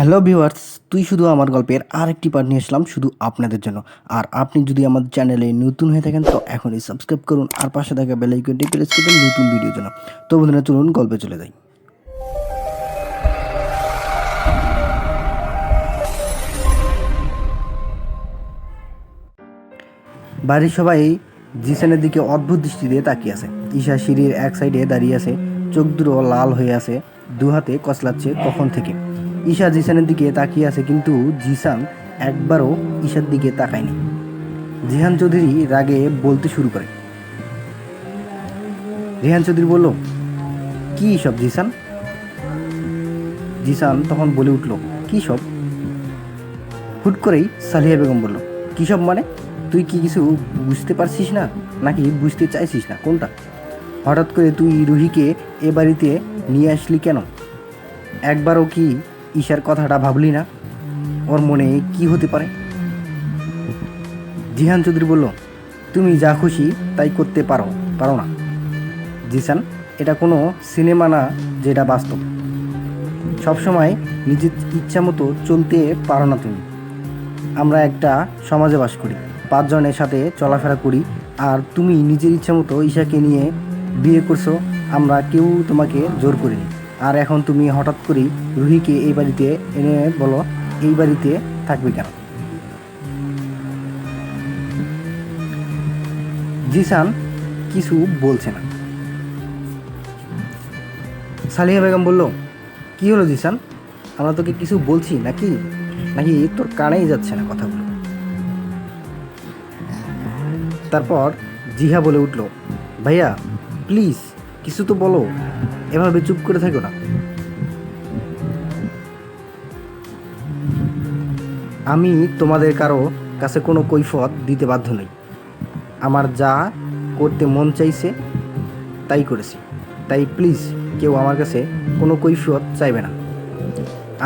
Hello viewers, তুই শুধু আমার গল্পের আরেকটি পার্ট নিয়ে আসলাম শুধু আপনাদের জন্য। আর আপনি যদি আমাদের চ্যানেলে নতুন হয়ে থাকেন তো এখনই সাবস্ক্রাইব করুন আর পাশে থাকা বেল আইকনটি প্রেস করুন নতুন ভিডিওর জন্য। তো বন্ধুরা চলুন গল্পে চলে যাই। বাড়ির সবাই জিসানের দিকে অদ্ভুত দৃষ্টিতে তাকিয়ে আছে। ঈশা সিঁড়ির এক সাইডে দাঁড়িয়ে আছে, চোখ দুটো লাল হয়ে আছে, দু হাতে কচলাচ্ছে কখন থেকে। ঈশা জিসানের দিকে তাকিয়ে আছে কিন্তু জিসান একবারও ঈশার দিকে তাকায়নি। রিহান চৌধুরী রাগে বলতে শুরু করে। রিহান চৌধুরী বলল, কী সব জিসান? জিসান তখন বলে উঠল, কী সব? হুট করেই সালিহা বেগম বলল, কী সব মানে? তুই কি কিছু বুঝতে পারছিস না নাকি বুঝতে চাইছিস না, কোনটা? হঠাৎ করে তুই রুহিকে এ বাড়িতে নিয়ে আসলি কেন? একবারও কি ঈশার কথাটা ভাবলি না? ওর মনে কি হতে পারে? জিহান চৌধুরী বলল, তুমি যা খুশি তাই করতে পারো পারো না জিসান, এটা কোনো সিনেমা না যেটা বাস্তব। সবসময় নিজের ইচ্ছা মতো চলতে পারো না তুমি। আমরা একটা সমাজে বাস করি, 5 জনের সাথে চলাফেরা করি, আর তুমি নিজের ইচ্ছা মতো ঈশাকে নিয়ে বিয়ে করছো। আমরা কেউ তোমাকে জোর করিনি। আর এখন তুমি হঠাৎ করেই রুহিকে এই বাড়িতে এনে বলো এই বাড়িতে থাকবে কেন? জিসান কিছু বলছে না। সালিহা বেগম বলল, কি হলো জিসান? আমরা তোকে কিছু বলছি নাকি নাকি তোর কানেই যাচ্ছে না কথাগুলো? তারপর জিহা বলে উঠল, ভাইয়া প্লিজ কিছু তো বলো, এভাবে চুপ করে থাকো না। আমি তোমাদের কারো কাছে কোনো কৈফিয়ত দিতে বাধ্য নই। আমার যা করতে মন চাইছে তাই করেছি, তাই প্লিজ কেউ আমার কাছে কোনো কৈফিয়ত চাইবে না।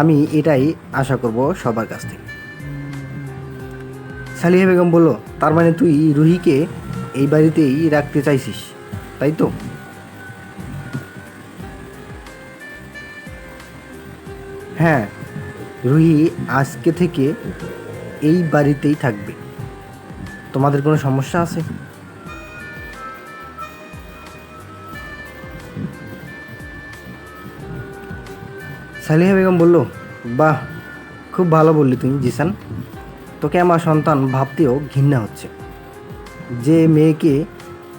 আমি এটাই আশা করব সবার কাছ থেকে। সালিহা বেগম বলল, তার মানে তুই রুহিকে এই বাড়িতেই রাখতে চাইছিস, তাই তো? হ্যাঁ, রুহি আজকে থেকে এই বাড়িতেই থাকবে। তোমাদের কোনো সমস্যা আছে? সালিহা বেগম বলল, বাহ, খুব ভালো বললি তুই জিসান। তোকে আমার সন্তান ভাবতেও ঘৃণা হচ্ছে। যে মেয়েকে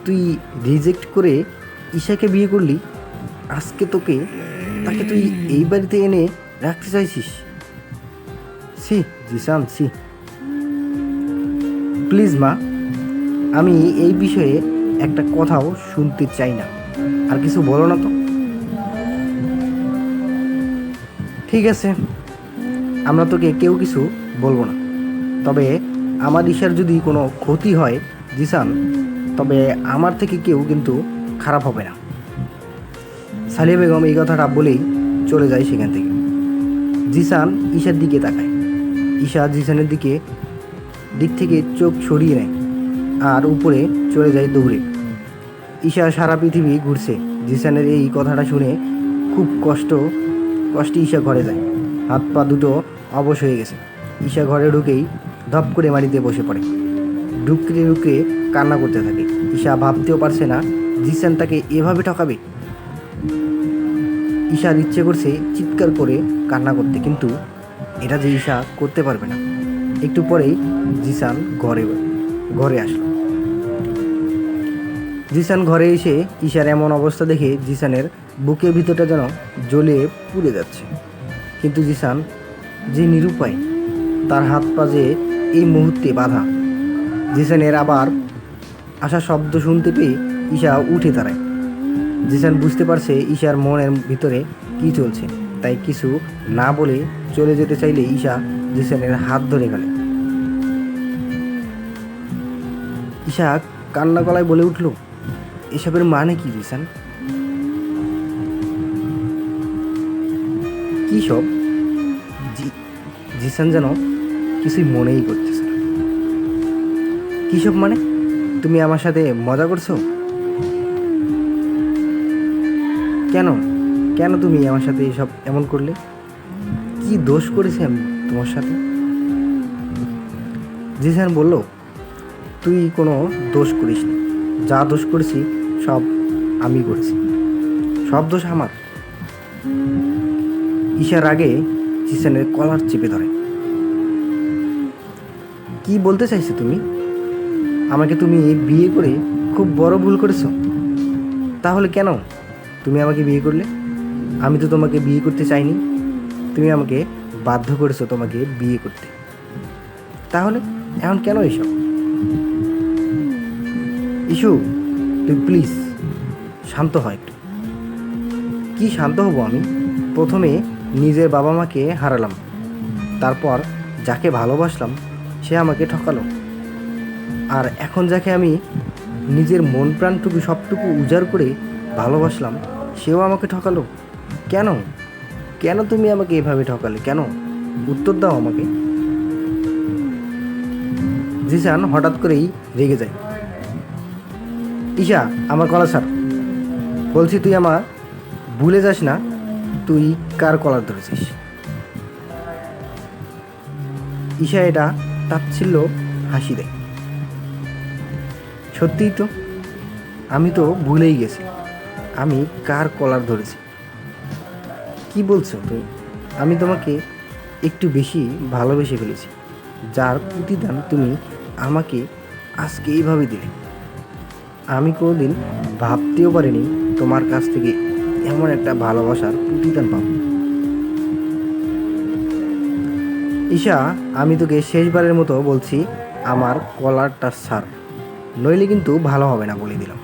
তুই রিজেক্ট করে ঈশাকে বিয়ে করলি, আজকে তাকে তুই এই বাড়িতে এনে রাখতে চাইছিস? C Jisan, C. প্লিজ মা, আমি এই বিষয়ে একটা কথাও শুনতে চাই না। আর কিছু বলো না তো। ঠিক আছে, আমরা তোকে কেউ কিছু বলবো না। তবে আমার ঈশার যদি কোনো ক্ষতি হয় জিসান, তবে আমার থেকে কেউ কিন্তু খারাপ হবে না। সালিয়া বেগম এই কথাটা বলেই চলে যায় সেখান থেকে। জিসান ঈশার দিকে তাকায়। ঈশা জিসানের দিক থেকে চোখ সরিয়ে নেয় আর উপরে চলে যায় দৌড়ে। ঈশা সারা পৃথিবী ঘুরছে। জিসানের এই কথাটা শুনে খুব কষ্টে ঈশা ঘরে যায়। হাত পা দুটো অবশ হয়ে গেছে। ঈশা ঘরে ঢুকেই ধপ করে মাটিতে বসে পড়ে। ঢুকরে ঢুকরে কান্না করতে থাকে। ঈশা ভাবতেও পারছে না জিসান তাকে এভাবে ঠকাবে। ঈশার ইচ্ছে করছে চিৎকার করে কান্না করতে, কিন্তু এটা যে ঈশা করতে পারবে না। একটু পরেই জিসান ঘরে আসলো। জিসান ঘরে এসে ঈশার এমন অবস্থা দেখে জিসানের বুকের ভিতরটা যেন জ্বলে পুড়ে যাচ্ছে। কিন্তু জিসান যে নিরুপায়, তার হাত পা যে এই মুহূর্তে বাঁধা। জিসানের আবার আসা শব্দ শুনতে পেয়ে ঈশা উঠে দাঁড়ায়। জিসান বুঝতে পারছে ঈশার মনের ভিতরে কি চলছে, তাই কিছু না বলে চলে যেতে চাইলে ঈশা জিসানের হাত ধরে গেল। ঈশা কান্না গলায় বলে উঠল, এসবের মানে কি জিসান? কি সব? জিসান যেন কিছুই মনেই করতেছে না। কী সব মানে? তুমি আমার সাথে মজা করছো? কেন কেন তুমি আমার সাথে এসব এমন করলে? কি কি দোষ করেছি আমি তোমার সাথে? জিসান বলল, তুই কোনো দোষ করিসনি। যা দোষ করেছি সব আমি করেছি, সব দোষ আমার। ঈশার আগে জিসানের কলার চেপে ধরে। কি বলতে চাইছো তুমি? আমাকে তুমি বিয়ে করে খুব বড় ভুল করেছো। তাহলে কেন তুমি আমাকে বিয়ে করলে? আমি তো তোমাকে বিয়ে করতে চাইনি, তুমি আমাকে বাধ্য করেছো তোমাকে বিয়ে করতে। তাহলে এখন কেন এসব? ইস্যু, তুই প্লিজ শান্ত হয় একটু। কি শান্ত হব আমি? প্রথমে নিজের বাবা মাকে হারালাম, তারপর যাকে ভালোবাসলাম সে আমাকে ঠকালো, আর এখন যাকে আমি নিজের মন প্রাণটুকু সবটুকু উজাড় করে ভালোবাসলাম সেও আমাকে ঠকালো। কেন কেন তুমি আমাকে এভাবে ঠকালে? কেন? উত্তর দাও আমাকে। জিসান হঠাৎ করেই রেগে যায়। ঈশা, আমার কলার ছাড়। বলছি তুই আমার ভুলে যাস না তুই কার কলার ধরেছিস। ঈশা এটা তাচ্ছিল্য হাসি দেয়। সত্যিই তো, আমি তো ভুলেই গেছি আমি কার কলার ধরেছি। কি বলছো তুমি? আমি তোমাকে একটু বেশি ভালোবেসে ফেলেছি, যার প্রতিদান তুমি আমাকে আজকে এইভাবে দিলে। আমি কোনোদিন ভাবতেও পারিনি তোমার কাছ থেকে এমন একটা ভালোবাসার প্রতিদান পাবো। ঈশা, আমি তোকে শেষবারের মতো বলছি, আমার কলারটা ছাড়, নইলে কিন্তু ভালো হবে না, বলে দিলাম।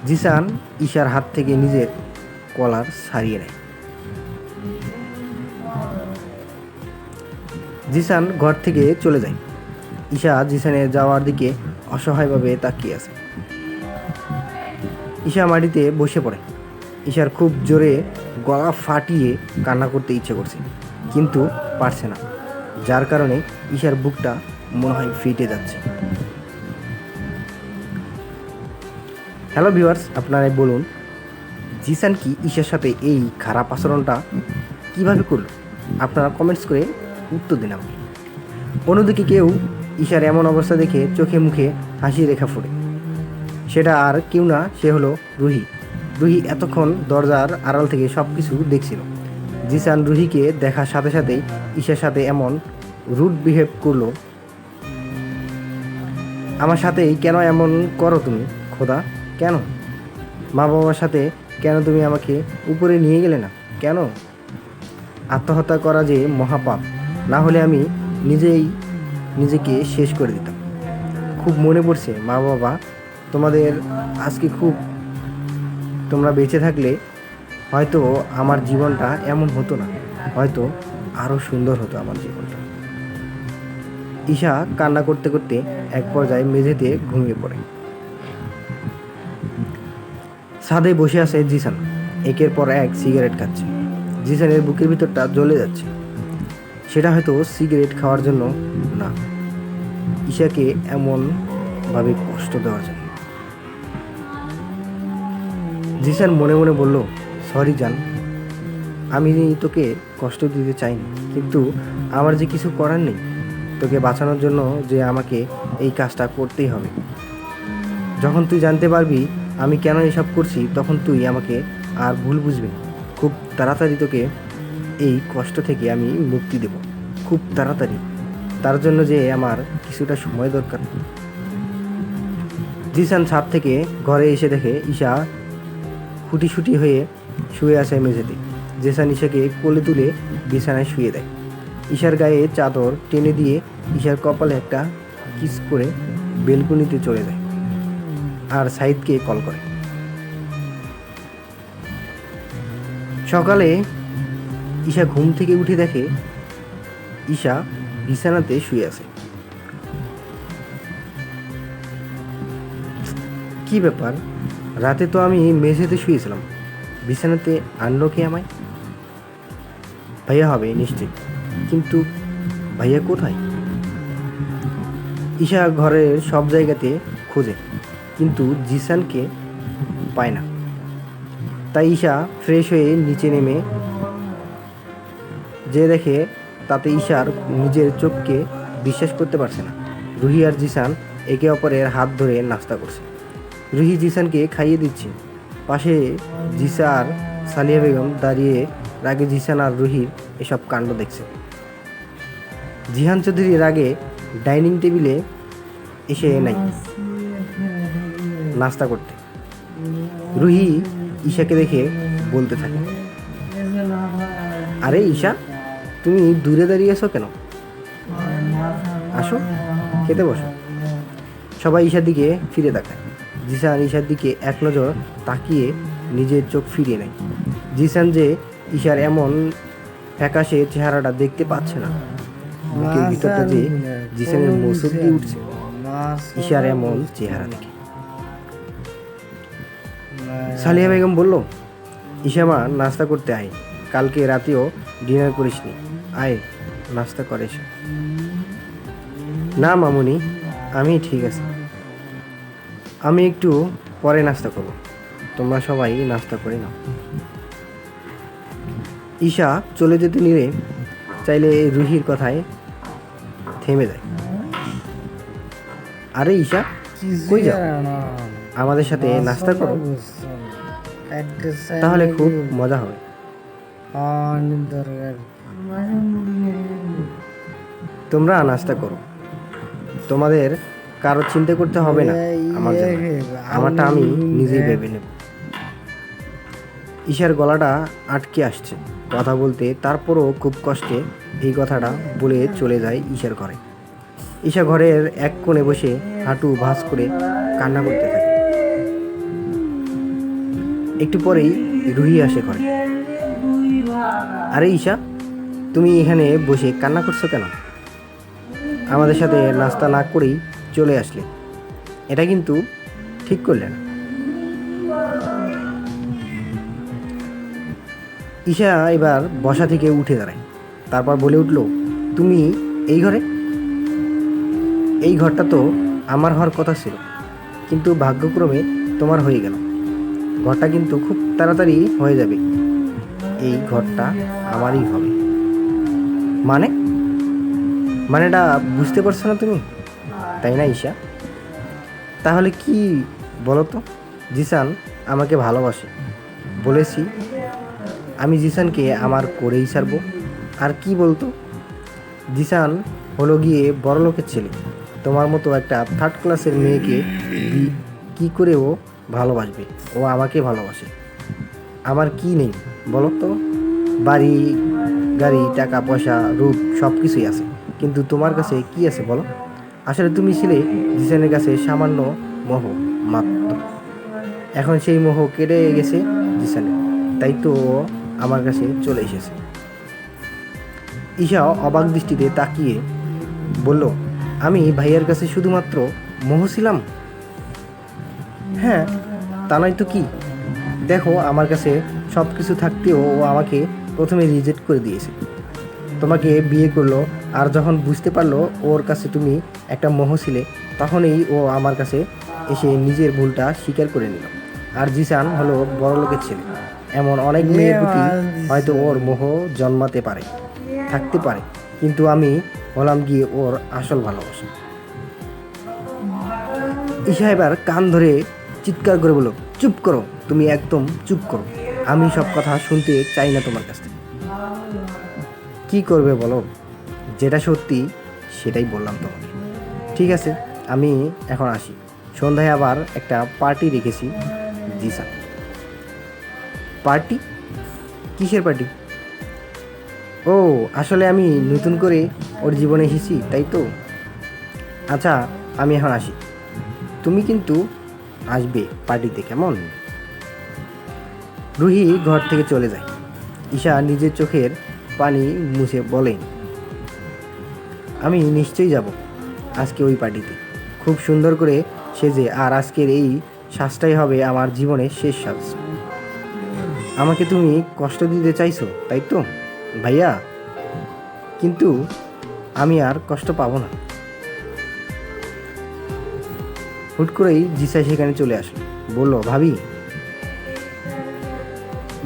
জিসান ঈশার হাত থেকে নিজের কলার ছাড়িয়ে নেয়। জিসান ঘর থেকে চলে যায়। ঈশা জিসানের যাওয়ার দিকে অসহায়ভাবে তাকিয়ে আছে। ঈশা মাটিতে বসে পড়ে। ঈশার খুব জোরে গলা ফাটিয়ে কান্না করতে ইচ্ছে করছে, কিন্তু পারছে না, যার কারণে ঈশার বুকটা মনে হয় ফেটে যাচ্ছে। হ্যালো ভিউয়ার্স, আপনারাই বলুন, জিসান কি ঈশার সাথে এই খারাপ আচরণটা কিভাবে করলো? আপনারা কমেন্টস করে উত্তর দিন আমাকে। অন্যদিকে কেউ ঈশার এমন অবস্থা দেখে চোখে মুখে হাসি রেখা ফোড়ে। সেটা আর কেউ না, সে হলো রুহি। রুহি এতক্ষণ দরজার আড়াল থেকে সব কিছু দেখছিল। জিসান রুহিকে দেখার সাথে সাথেই ঈশার সাথে এমন রুড বিহেভ করলো। আমার সাথেই কেন এমন করো তুমি খোদা? কেন? মা বাবার সাথে কেন তুমি আমাকে উপরে নিয়ে গেলে না? কেন? আত্মহত্যা করা যে মহাপাপ, না হলে আমি নিজেকে শেষ করে দিতাম। খুব মনে পড়ছে মা বাবা, তোমাদের আজকে খুব, তোমরা বেঁচে থাকলে হয়তো আমার জীবনটা এমন হতো না, হয়তো আরও সুন্দর হতো আমার জীবনটা। ঈশা কান্না করতে করতে এক পর্যায়ে মেঝেতে ঘুমিয়ে পড়ে। ছাদে বসে আছে জিসান, একের পর এক সিগারেট খাচ্ছে। জিসানের বুকের ভিতরটা জ্বলে যাচ্ছে। সেটা হয়তো সিগারেট খাওয়ার জন্য না, ঈশাকে এমনভাবে কষ্ট দেওয়ার জন্য। জিসান মনে মনে বলল, সরি জান, আমি তোকে কষ্ট দিতে চাইনি, কিন্তু আমার যে কিছু করার নেই। তোকে বাঁচানোর জন্য যে আমাকে এই কাজটা করতেই হবে। যখন তুই জানতে পারবি আমি কেন এসব করছি, তখন তুই আমাকে আর ভুল বুঝবি। খুব তাড়াতাড়ি তোকে এই কষ্ট থেকে আমি মুক্তি দেব, খুব তাড়াতাড়ি। তার জন্য যে আমার কিছুটা সময় দরকার। জিসান ছাদ থেকে ঘরে এসে দেখে ঈশা ফুটিসুটি হয়ে শুয়ে আছে মেঝেতে। জিসান ঈশাকে কোলে তুলে বিছানায় শুয়ে দেয়। ঈশার গায়ে চাদর টেনে দিয়ে ঈশার কপালে একটা কিস করে বেলকনিতে চলে যায় আর সাইদকে কল করে। সকালে ঈশা ঘুম থেকে উঠে দেখে ঈশা বিছানাতে শুয়ে আছে। কি ব্যাপার? রাতে তো আমি মেঝেতে শুয়েছিলাম, বিছানাতে আনলো কে আমায়? ভাইয়া হবে নিশ্চয়, কিন্তু ভাইয়া কোথায়? ঈশা ঘরের সব জায়গাতে খোঁজে, কিন্তু জিসানকে পায় না। তাই ঈশা ফ্রেশ হয়ে নিচে নেমে যে দেখে তাতে ঈশার নিজের চোখকে বিশ্বাস করতে পারছে না। রুহি আর জিসান একে অপরের হাত ধরে নাস্তা করছে। রুহি জিসানকে খাইয়ে দিচ্ছে। পাশে জিসা আর সালিয়া বেগম দাঁড়িয়ে রাগে জিসান আর রুহির এসব কাণ্ড দেখছে। জিহান চৌধুরীর আগে ডাইনিং টেবিলে এসে নাই নাস্তা করতে। রুহি ঈশাকে দেখে বলতে থাকে, আরে ঈশা, তুমি দূরে দাঁড়িয়ে আছো কেন? আসো, খেতে বসো। সবাই ঈশার দিকে ফিরে তাকায়। জিসান ঈশার দিকে এক নজর তাকিয়ে নিজের চোখ ফিরিয়ে নেয়। জিসান যে ঈশার এমন ফ্যাকাশে চেহারাটা দেখতে পাচ্ছে না। বুকের ভিতরটা যে জিসানের মসুর দিয়ে উঠছে ঈশার এমন চেহারা দেখে। সালিয়া বেগম বলল, ঈশা মা, নাস্তা করতে আয়, কালকে রাতেও ডিনার করিসনি, আয় নাস্তা করে এসো। না মামুনি, আমি ঠিক আছে, আমি একটু পরে নাস্তা করব, তোমরা সবাই নাস্তা করে নাও। ঈশা চলে যেতে নিলে চাইলে রুহির কথায় থেমে যায়। আরে ঈশা, কই যাও? আমাদের সাথে নাস্তা করো, তাহলে খুব মজা হবে। তোমরা নাস্তা করো, তোমাদের কারো চিন্তা করতে হবে না আমার জন্য, আমারটা আমি নিজেই ভেবে নেব। ঈশার গলাটা আটকে আসছে কথা বলতে, তারপরও খুব কষ্টে এই কথাটা বলে চলে যায় ঈশার ঘরে। ঈশা ঘরের এক কোণে বসে হাঁটু ভাঁজ করে কান্না করতে থাকে। একটু পরেই রুহি আসে ঘরে। আরে ঈশা, তুমি এখানে বসে কান্না করছো কেন? আমাদের সাথে নাস্তা না করেই চলে আসলে, এটা কিন্তু ঠিক করলে না। ঈশা এবার বসা থেকে উঠে দাঁড়ায়, তারপর বলে উঠল, তুমি এই ঘরে? এই ঘরটা তো আমার হওয়ার কথা ছিল, কিন্তু ভাগ্যক্রমে তোমার হয়ে গেল। ঘরটা কিন্তু খুব তাড়াতাড়ি হয়ে যাবে, এই ঘরটা আমারই হবে। মানে? মানেটা বুঝতে পারছো না তুমি, তাই না ঈশা? তাহলে কি বলো তো? জিসান আমাকে ভালোবাসে, বলেছি আমি জিসানকে আমার করেই ছাড়বো। আর কি বলতো, জিসান হলো গিয়ে বড়লোকের ছেলে, তোমার মতো একটা থার্ড ক্লাসের মেয়েকে কি করে ও ভালোবাসবে? ও আমাকে ভালোবাসে। আমার কি নেই বলো তো? বাড়ি গাড়ি, টাকা পয়সা, রূপ সব কিছুই আছে, কিন্তু তোমার কাছে কি আছে বলো? আসলে তুমি ছিলে জিসানের কাছে সামান্য মোহ মাত্র। এখন সেই মোহ কেটে গেছে জিসানের, তাই তো ও আমার কাছে চলে এসেছে। ঈশা অবাক দৃষ্টিতে তাকিয়ে বলল, আমি ভাইয়ার কাছে শুধুমাত্র মোহ ছিলাম? হ্যাঁ, তা নয় তো কি? দেখো, আমার কাছে সব কিছু থাকতেও ও আমাকে প্রথমে রিজেক্ট করে দিয়েছে। তোমাকে বিয়ে করলো, আর যখন বুঝতে পারলো ওর কাছে তুমি একটা মোহ ছিলে, তখনই ও আমার কাছে এসে নিজের ভুলটা স্বীকার করে নিল। আর জিসান হলো বড়লোকের ছেলে, এমন অনেক মেয়ের প্রতি হয়তো ওর মোহ জন্মাতে পারে, থাকতে পারে, কিন্তু আমি হলাম গিয়ে ওর আসল ভালোবাসা। ঈশা এবার কান ধরে চিৎকার করে বলল, চুপ করো, তুমি একদম চুপ করো, আমি সব কথা শুনতে চাই না তোমার কাছ থেকে। কি করবে বলো? যেটা সত্যি সেটাই বললাম তোমাকে। ঠিক আছে, আমি এখন আসি, সন্ধ্যায় আবার একটা পার্টি রেখেছি। জি স্যার। পার্টি? কিসের পার্টি? ও, আসলে আমি নতুন করে ওর জীবনে এসেছি, তাই তো। আচ্ছা, আমি এখন আসি, তুমি কিন্তু আসবে পার্টিতে, কেমন? রুহি ঘর থেকে চলে যায়। ঈশা নিজের চোখের পানি মুছে বলে, আমি নিশ্চয়ই যাব আজকে ওই পার্টিতে, খুব সুন্দর করে সেজে, আর আজকের এই সাজটাই হবে আমার জীবনের শেষ সাজ। আমাকে তুমি কষ্ট দিতে চাইছো, তাই তো ভাইয়া? কিন্তু আমি আর কষ্ট পাবো না। হুট করেই জিসা সেখানে চলে আসলো, বলল, ভাবি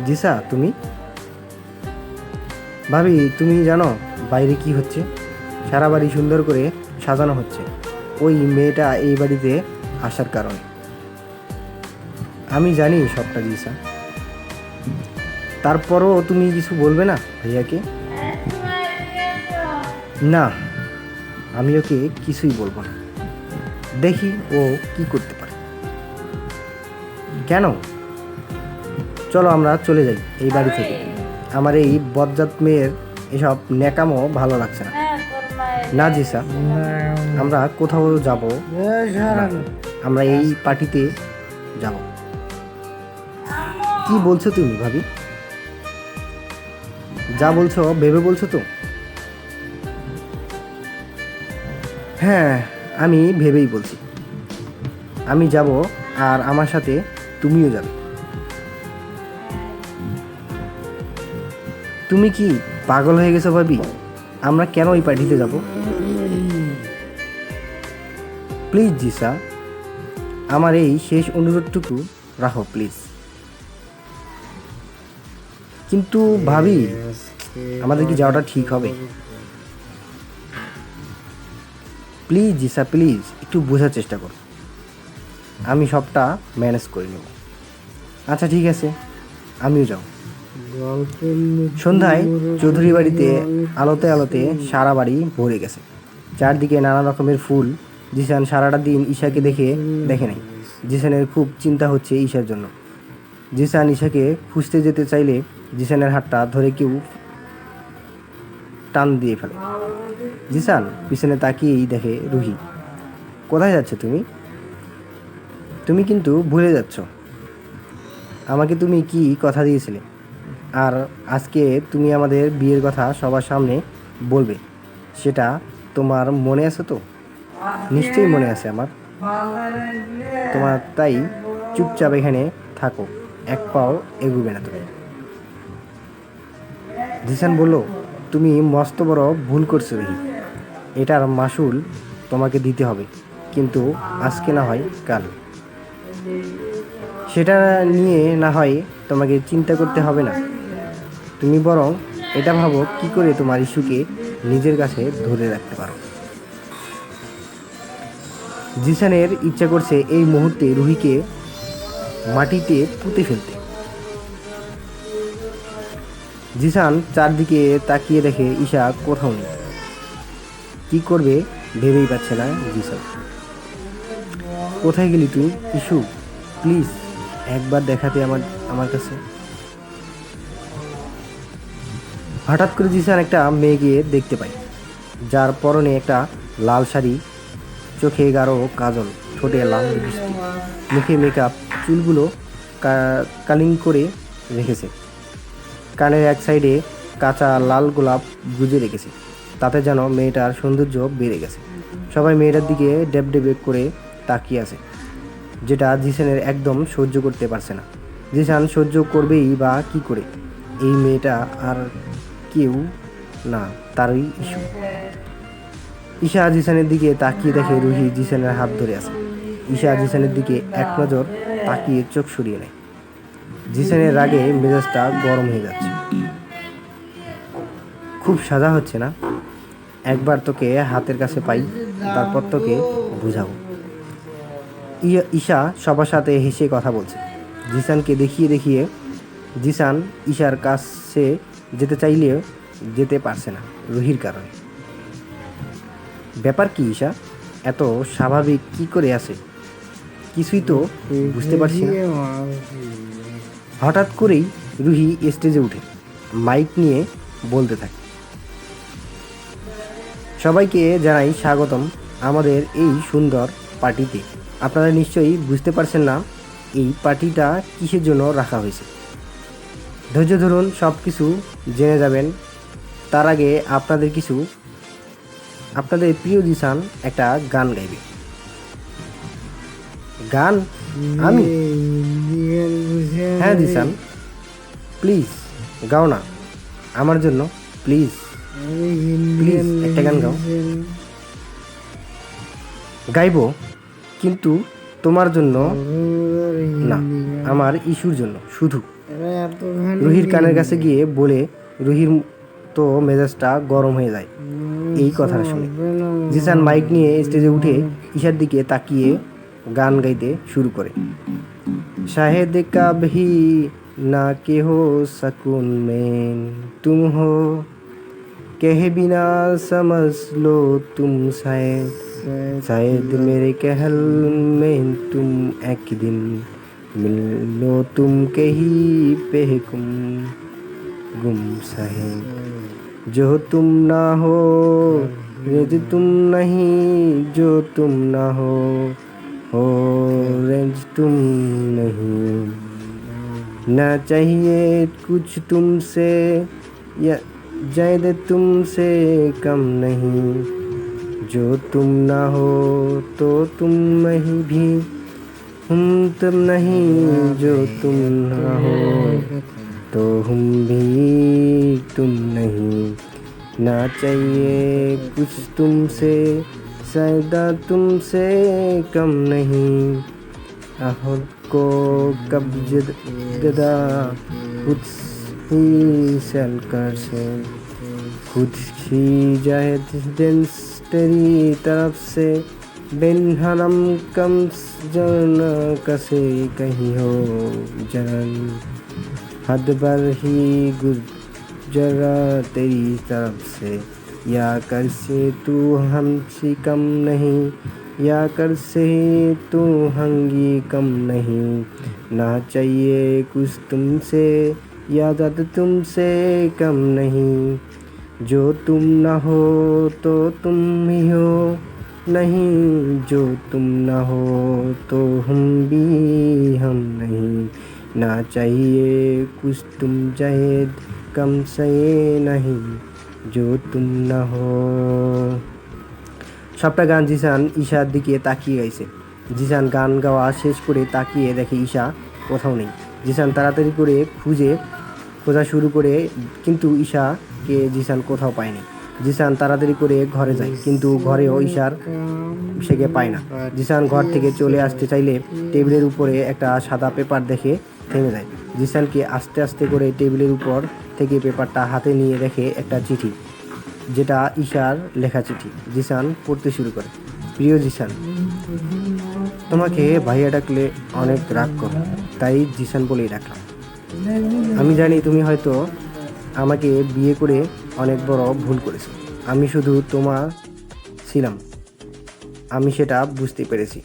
জিসা, তুমি? ভাবি, তুমি জানো বাইরে কি হচ্ছে? সারা বাড়ি সুন্দর করে সাজানো হচ্ছে ওই মেয়েটা এই বাড়িতে আসার কারণে। আমি জানি সবটা জিসা, তারপরও তুমি কিছু বলবে না ভাইয়াকে? না, আমি ওকে কিছুই বলবো না, দেখি ও কি করতে পারে। কেন? চলো আমরা চলে যাই এই বাড়ি থেকে। আমার এই বজ্জাত মেয়ের এসব ন্যাকামো ভালো লাগছে না। না জিসা, আমরা কোথাও যাব না, আমরা এই পার্টিতে যাব। কি বলছো তুমি ভাবি? যা বলছো ভেবে বলছো তো? হ্যাঁ, আমি ভেবেই বলছি। আমি যাব, আর আমার সাথে তুমিও যাবে। তুমি কি পাগল হয়ে গেছো ভাবি? আমরা কেন ওই পার্টিতে যাব? প্লিজ জিসা, আমার এই শেষ অনুরোধটুকু রাখো প্লিজ। কিন্তু ভাবি, আমাদের কি যাওয়াটা ঠিক হবে? প্লিজ জিসা, প্লিজ একটু বোঝার চেষ্টা করো। আমি সবটা ম্যানেজ করে নেব। আচ্ছা ঠিক আছে, আমিও যাও। সন্ধ্যায় চৌধুরী বাড়িতে আলোতে আলোতে সারা বাড়ি ভরে গেছে, চারদিকে নানা রকমের ফুল। জিসান সারাটা দিন ঈশাকে দেখে নাই। জিসানের খুব চিন্তা হচ্ছে ঈশার জন্য। জিসান ঈশাকে খুঁজতে যেতে চাইলে জিসানের হাতটা ধরে কেউ টান দিয়ে ফেলে। জিসান পিছনে তাকিয়েই দেখে রুহি। কোথায় যাচ্ছে তুমি? তুমি কিন্তু ভুলে যাচ্ছ আমাকে তুমি কি কথা দিয়েছিলে, আর আজকে তুমি আমাদের বিয়ের কথা সবার সামনে বলবে, সেটা তোমার মনে আছে তো? নিশ্চয়ই মনে আছে আমার। তাই চুপচাপ এখানে থাকো, এক পাও এগুবে না তুমি। জিসান বলল, তুমি মস্ত বড় ভুল করছো রুহি। এটার মাসুল তোমাকে দিতে হবে, কিন্তু আজকে না হয় কাল। সেটা নিয়ে না হয় তোমাকে চিন্তা করতে হবে না। তুমি বরং এটা ভাবো কি করে তোমার ইস্যুকে নিজের কাছে ধরে রাখতে পারো। জিসানের ইচ্ছা করছে এই মুহূর্তে রুহিকে মাটিতে পুঁতে ফেলতে। জিসান চারদিকে তাকিয়ে দেখে ঈশা কোথাও নেই। কি করবে ভেবেই পাচ্ছে না জিসান। কোথায় গেলি তুই ইস্যু? প্লিজ একবার দেখাতে আমার কাছে। হঠাৎ করে জিসান একটা মেয়েকে দেখতে পায়, যার পরনে একটা লাল শাড়ি, চোখে গাঢ় কাজল, ঠোঁটে লাল লিপস্টিক, মুখে মেকআপ, চুলগুলো কালিং করে রেখেছে, কানের এক সাইডে কাঁচা লাল গোলাপ গুজে রেখেছে। তাতে যেন মেয়েটার সৌন্দর্য বেড়ে গেছে। সবাই মেয়েটার দিকে ডেবডেবে করে তাকিয়ে আছে, যেটা জিসানের একদম সহ্য করতে পারছে না। জিসান সহ্য করবেই বা কী করে? এই মেয়েটা আর কেউ না, তারই ইস্যু। ঈশা জিসানের দিকে তাকিয়ে দেখে রুহি জিসানের হাত ধরে আছে। ঈশা জিসানের দিকে এক নজর তাকিয়ে চোখ সরিয়ে নেয়। জিসানের রাগে মেজাজটা গরম হয়ে যাচ্ছে। খুব সাজা হচ্ছে না? একবার তোকে হাতের কাছে পাই, তারপর তোকে বুঝাবো। ঈশা সবার সাথে হেসে কথা বলছে, জিসানকে দেখিয়ে দেখিয়ে। জিসান ঈশার কাছে যেতে চাইলেও যেতে পারছে না রুহির কারণে। ব্যাপার কি ঈশা, এত স্বাভাবিক কি করে আছে? কিছুই তো বুঝতে পারছি না। হঠাৎ করেই রুহি স্টেজে উঠে মাইক নিয়ে বলতে থাকে, সবাইকে জানাই স্বাগতম আমাদের এই সুন্দর পার্টিতে। আপনারা নিশ্চয়ই বুঝতে পারছেন না এই পার্টিটা কিসের জন্য রাখা হয়েছে। ধৈর্য ধরুন, সব কিছু জেনে যাবেন। তার আগে আপনাদের প্রিয় জিসান একটা গান গাইবে। গান? আমি? হ্যাঁ জিসান, প্লিজ গাও না আমার জন্য, প্লিজ প্লিজ একটা গান গাও। গাইবো, কিন্তু তোমার জন্য না, আমার ইস্যুর জন্য শুধু। রুহির কানের কাছে গিয়ে বলে রুহির তো মেজাজটা গরম হয়ে যায় এই কথাটা শুনে। জিসান মাইক নিয়ে স্টেজে উঠে ঈশার দিকে তাকিয়ে গান গাইতে শুরু করে। शायद कभी ना के हो सकून में तुम हो, कहे बिना समझ लो तुम शायद शायद मेरे कहल में तुम एक दिन मिल लो तुम कहीं पे गुम शायद जो तुम ना हो रेंज तुम नहीं जो तुम ना हो रेंज तुम नहीं ना चाहिए कुछ तुमसे या ज्यादा तुमसे कम नहीं जो तुम ना हो तो तुम नहीं भी हम तुम नहीं जो तुम ना हो तो हम भी तुम नहीं ना चाहिए कुछ तुमसे शायदा तुमसे कम नहीं खुद को कब्ज़दा खुद ही सल कर से खुद ही जाहिद दिन तेरी तरफ से बिन हरम कम जन कसे कहीं हो जरन हद भर ही गुजरा तेरी तरफ से या कर से तू हमसे कम नहीं या कर से तू हंगी कम नहीं ना चाहिए कुछ तुमसे या ज़्यादा तुमसे कम नहीं जो तुम ना हो तो तुम ही हो नहीं जो तुम ना हो तो हम भी हम नहीं ना चाहिए कुछ तुम जाहिद कम से नहीं जो तुम ना हो। সবটা গান জিসান ঈশার দিকে তাকিয়ে গাইছে। জিসান গান গাওয়া শেষ করে তাকিয়ে দেখে ঈশা কোথাও নেই। জিসান তাড়াতাড়ি করে খোঁজা শুরু করে কিন্তু ঈশাকে জিসান কোথাও পায়নি। জিসান তাড়াতাড়ি করে ঘরে যায় কিন্তু ঘরেও ঈশার সেকে পায় না। জিসান ঘর থেকে চলে আসতে চাইলে টেবিলের উপরে একটা সাদা পেপার দেখে থেমে যায়। জিসানকে আস্তে আস্তে করে টেবিলের উপর থেকে পেপারটা হাতে নিয়ে দেখে একটা চিঠি, যেটা ঈশার লেখা চিঠি। জিসান পড়তে শুরু করে। প্রিয় জিসান, তোমাকে ভাইয়া ডাকলে অনেক রাগ করো, তাই জিসান বলেই ডাকলাম। আমি জানি তুমি হয়তো আমাকে বিয়ে করে অনেক বড় ভুল করেছো। আমি শুধু তোমার ছিলাম, আমি সেটা বুঝতে পেরেছি।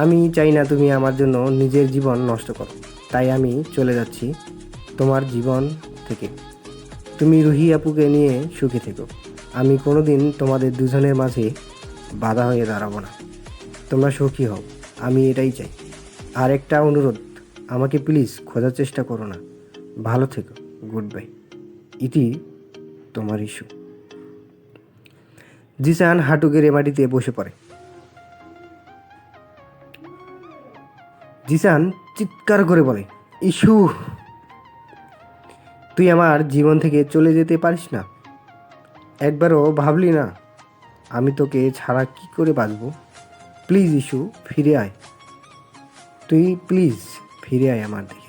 আমি চাই না তুমি আমার জন্য নিজের জীবন নষ্ট করো, তাই আমি চলে যাচ্ছি তোমার জীবন থেকে। তুমি রুহি আপুকে নিয়ে সুখে থেকো। আমি কোনোদিন তোমাদের দুজনের মাঝে বাধা হয়ে দাঁড়াবো না। তোমরা সুখী হও, আমি এটাই চাই। আর একটা অনুরোধ, আমাকে প্লিজ খোঁজার চেষ্টা করো না। ভালো থেকো, গুড বাই। ইতি তোমার ইস্যু। জিসান হাঁটু গেড়ে মাটিতে বসে পড়ে। জিসান চিৎকার করে বলে, ইস্যু, তুই আমার জীবন থেকে চলে যেতে পারিস না? একবারও ভাবলি না আমি তোকে ছাড়া কি করে বাঁচব? প্লিজ ইস্যু, ফিরে আয়। তুই প্লিজ ফিরে আয় আমার দিকে।